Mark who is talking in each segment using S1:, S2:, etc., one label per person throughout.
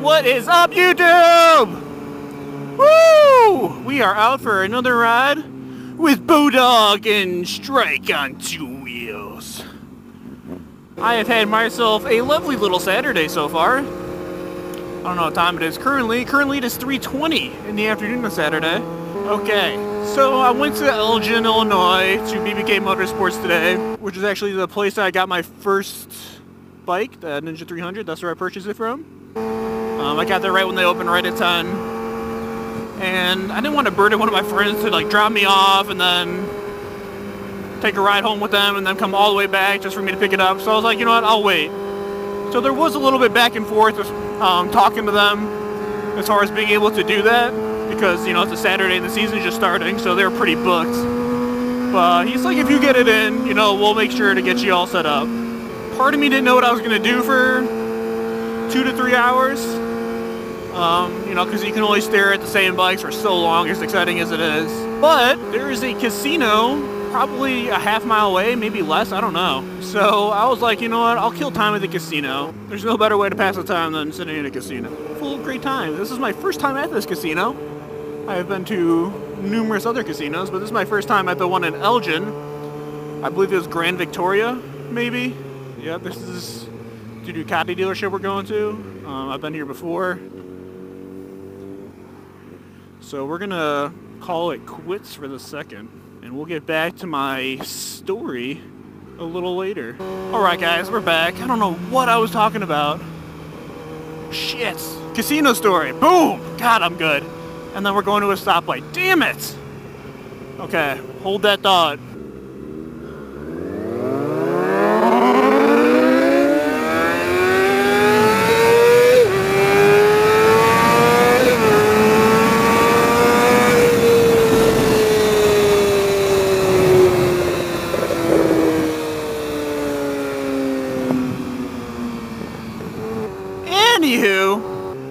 S1: What is up, YouTube? Woo! We are out for another ride with Bodog and Strike on 2 wheels. I have had myself a lovely little Saturday so far. I don't know what time it is currently. Currently it is 3:20 in the afternoon on Saturday. Okay, so I went to Elgin, Illinois to BBK Motorsports today, which is actually the place that I got my first bike, the Ninja 300. That's where I purchased it from. I got there right when they opened, right at 10. And I didn't want to burden one of my friends to like drop me off and then take a ride home with them and then come all the way back just for me to pick it up. So I was like, you know what, I'll wait. So there was a little bit back and forth talking to them as far as being able to do that because, you know, it's a Saturday and the season's just starting, so they're pretty booked. But he's like, if you get it in, you know, we'll make sure to get you all set up. Part of me didn't know what I was going to do for 2 to 3 hours. You know, because you can only stare at the same bikes for so long, as exciting as it is. But there is a casino probably a half-mile away, maybe less, I don't know. So I was like, you know what, I'll kill time at the casino. There's no better way to pass the time than sitting in a casino. Full of great time. This is my first time at this casino. I have been to numerous other casinos, but this is my first time at the one in Elgin. I believe it was Grand Victoria, maybe. Yeah, this is the Ducati dealership we're going to. I've been here before. So we're gonna call it quits for the second, and we'll get back to my story a little later. Alright guys, we're back. I don't know what I was talking about. Shit. Casino story. Boom! God, I'm good. And then we're going to a stoplight. Damn it! Okay, hold that thought.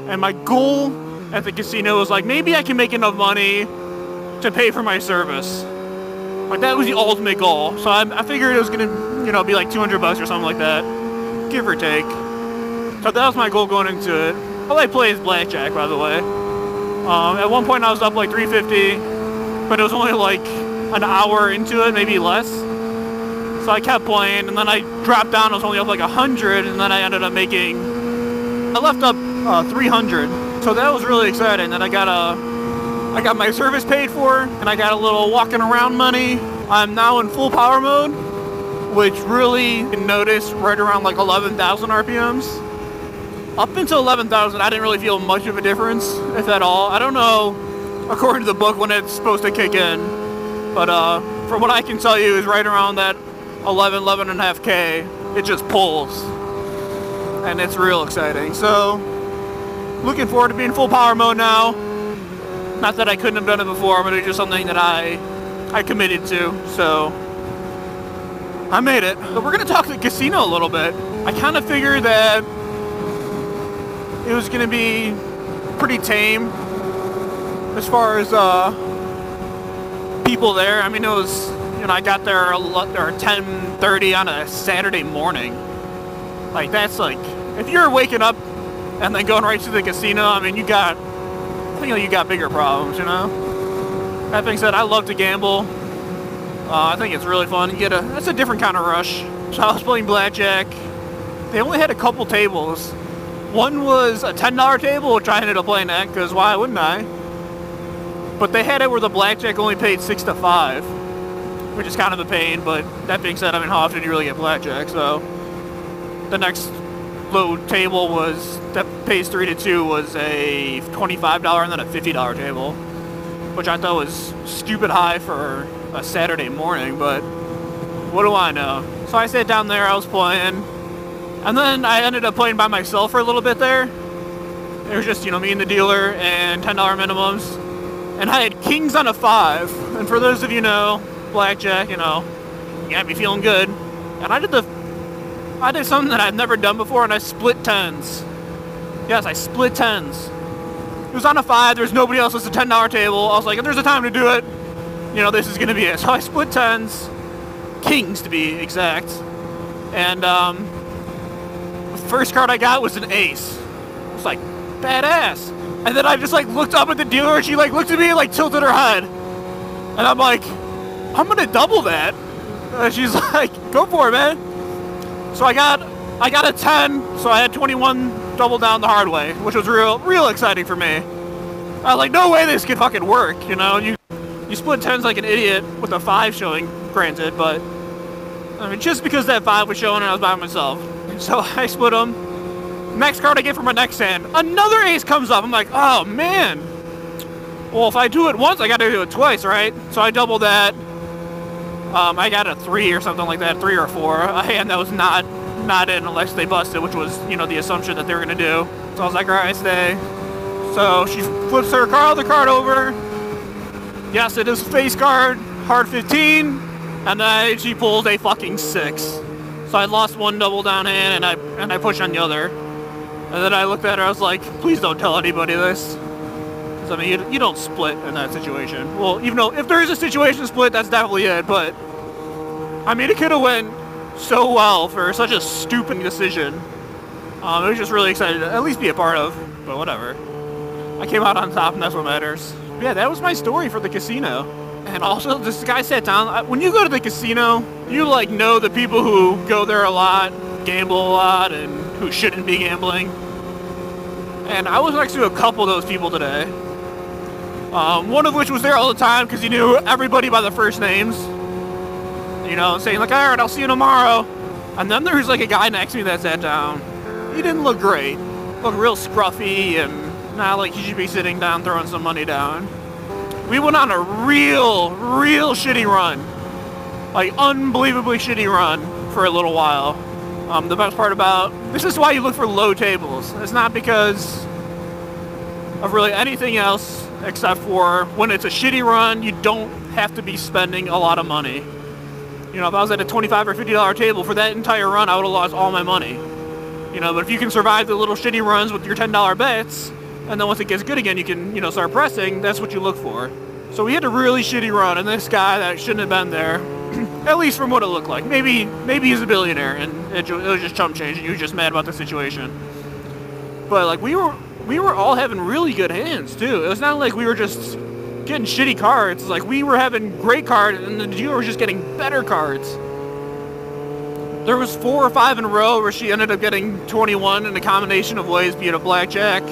S1: And my goal at the casino was like, maybe I can make enough money to pay for my service. Like, that was the ultimate goal. So I figured it was gonna, you know, be like $200 or something like that, give or take. So that was my goal going into it. All I play is blackjack, by the way. At one point I was up like $350, but it was only like an hour into it, maybe less. So I kept playing, and then I dropped down. I was only up like 100, and then I ended up I left up 300, so that was really exciting. Then I got my service paid for, and I got a little walking around money. I'm now in full power mode, which really you can notice right around like 11,000 RPMs. Up until 11,000, I didn't really feel much of a difference, if at all. I don't know, according to the book, when it's supposed to kick in, but from what I can tell you is right around that 11.5K, it just pulls. And it's real exciting. So, looking forward to being full power mode now. Not that I couldn't have done it before, but it's just something that I committed to. So, I made it. But we're gonna talk to the casino a little bit. I kind of figured that it was gonna be pretty tame as far as people there. I mean, it was, you know, I got there at 10:30 on a Saturday morning. Like, that's like, if you're waking up and then going right to the casino, I mean, I think you got bigger problems, you know? That being said, I love to gamble. I think it's really fun. That's a different kind of rush. So I was playing blackjack. They only had a couple tables. One was a $10 table, which I ended up playing at, because why wouldn't I? But they had it where the blackjack only paid 6 to 5, which is kind of a pain, but that being said, I mean, how often do you really get blackjack? So the next low table that pays 3 to 2 was a $25 and then a $50 table, which I thought was stupid high for a Saturday morning, but what do I know? So I sat down there, I was playing, and then I ended up playing by myself for a little bit there. It was just, you know, me and the dealer and $10 minimums, and I had kings on a 5, and for those of you know, blackjack, you know, you gotta be feeling good, and I did something that I've never done before, and I split 10s. Yes, I split 10s. It was on a 5, there's nobody else, it's a $10 table. I was like, if there's a time to do it, you know, this is gonna be it. So I split 10s, kings to be exact, and the first card I got was an ace. It's like, badass. And then I just like looked up at the dealer and she like looked at me and like tilted her head. And I'm like, I'm gonna double that. And she's like, go for it, man. So I got a 10, so I had 21 double down the hard way, which was real exciting for me. I was like, no way this could fucking work, you know? You split 10s like an idiot with a 5 showing, granted, but I mean, just because that 5 was showing and I was by myself. So I split them. Next card I get from my next hand, another ace comes up. I'm like, oh man. Well, if I do it once, I gotta do it twice, right? So I doubled that. I got a 3 or something like that, 3 or 4. A hand that was not in unless they busted, which was, you know, the assumption that they were gonna do. So I was like, all right, stay. So she flips her other card over. Yes, it is face card, hard 15, and then she pulls a fucking 6. So I lost one double down hand, and I pushed on the other. And then I looked at her, I was like, please don't tell anybody this. Because, I mean, you don't split in that situation. Well, even though, if there is a situation split, that's definitely it, but, I mean, it could have went so well for such a stupid decision. I was just really excited to at least be a part of, but whatever. I came out on top, and that's what matters. But yeah, that was my story for the casino. And also, this guy sat down. When you go to the casino, you, like, know the people who go there a lot, gamble a lot, and who shouldn't be gambling. And I was next to a couple of those people today. One of which was there all the time because he knew everybody by the first names. You know, saying like, all right, I'll see you tomorrow. And then there was like a guy next to me that sat down. He didn't look great. Looked real scruffy and not like he should be sitting down throwing some money down. We went on a real shitty run. Like, unbelievably shitty run for a little while. The best part about this is why you look for low tables. It's not because of really anything else except for when it's a shitty run, you don't have to be spending a lot of money. You know, if I was at a $25 or $50 table for that entire run, I would have lost all my money. You know, but if you can survive the little shitty runs with your $10 bets, and then once it gets good again, you can, you know, start pressing, that's what you look for. So we had a really shitty run, and this guy that shouldn't have been there, at least from what it looked like. Maybe he's a billionaire and it was just chump change and he was just mad about the situation. But like we were all having really good hands too. It was not like we were just getting shitty cards. It's like we were having great cards and the dealer was just getting better cards. There was 4 or 5 in a row where she ended up getting 21 in a combination of ways, be it a blackjack,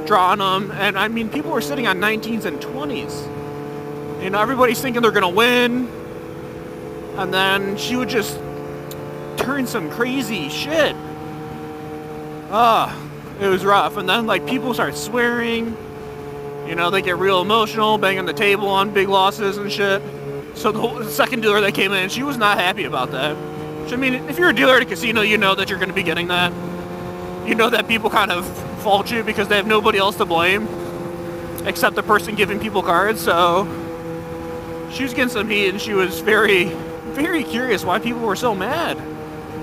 S1: drawing them, and I mean people were sitting on 19s and 20s. You know, everybody's thinking they're gonna win. And then she would just turn some crazy shit. It was rough. And then like people start swearing. You know, they get real emotional, banging the table on big losses and shit. So the second dealer that came in, she was not happy about that. Which, I mean, if you're a dealer at a casino, you know that you're going to be getting that. You know that people kind of fault you because they have nobody else to blame except the person giving people cards. So she was getting some heat and she was very curious why people were so mad.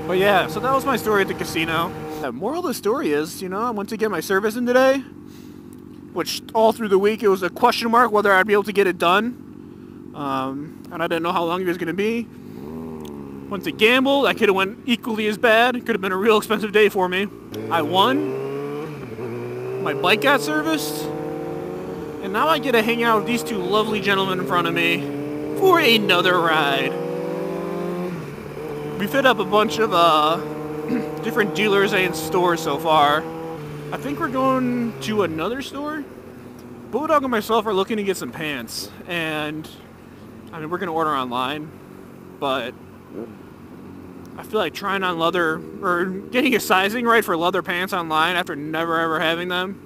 S1: But yeah, so that was my story at the casino. The moral of the story is, you know, I went to get my service in today, which all through the week it was a question mark whether I'd be able to get it done. And I didn't know how long it was going to be. Went to gamble, that could have went equally as bad. It could have been a real expensive day for me. I won. My bike got serviced. And now I get to hang out with these 2 lovely gentlemen in front of me for another ride. We fit up a bunch of different dealers and stores so far. I think we're going to another store. Bulldog and myself are looking to get some pants, and I mean we're gonna order online, but I feel like trying on leather or getting a sizing right for leather pants online after never ever having them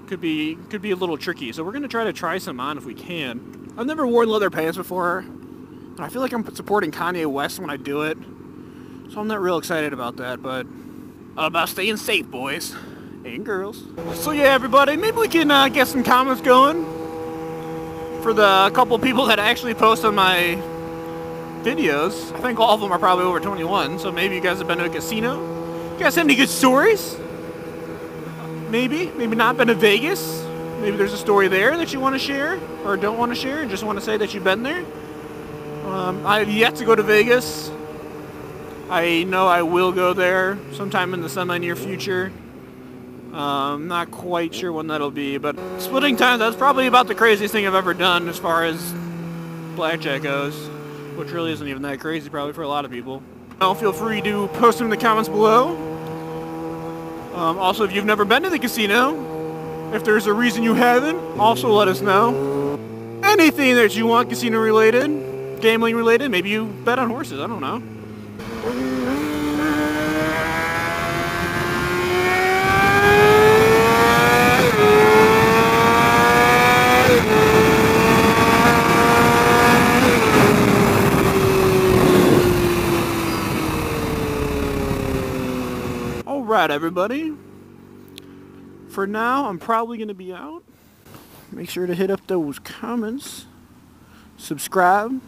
S1: could be a little tricky. So we're gonna try some on if we can. I've never worn leather pants before. I feel like I'm supporting Kanye West when I do it, so I'm not real excited about that, but all about staying safe, boys and girls. So yeah, everybody, maybe we can get some comments going for the couple people that actually post on my videos. I think all of them are probably over 21, so maybe you guys have been to a casino. You guys have any good stories? Maybe not been to Vegas. Maybe there's a story there that you want to share or don't want to share and just want to say that you've been there. I've yet to go to Vegas. I know I will go there sometime in the semi-near future. Not quite sure when that'll be, but splitting times, that's probably about the craziest thing I've ever done as far as blackjack goes, which really isn't even that crazy probably for a lot of people. Feel free to post them in the comments below. Also, if you've never been to the casino, if there's a reason you haven't, also let us know. Anything that you want casino related, gambling related, maybe you bet on horses, I don't know. Alright everybody, for now I'm probably going to be out. Make sure to hit up those comments, subscribe,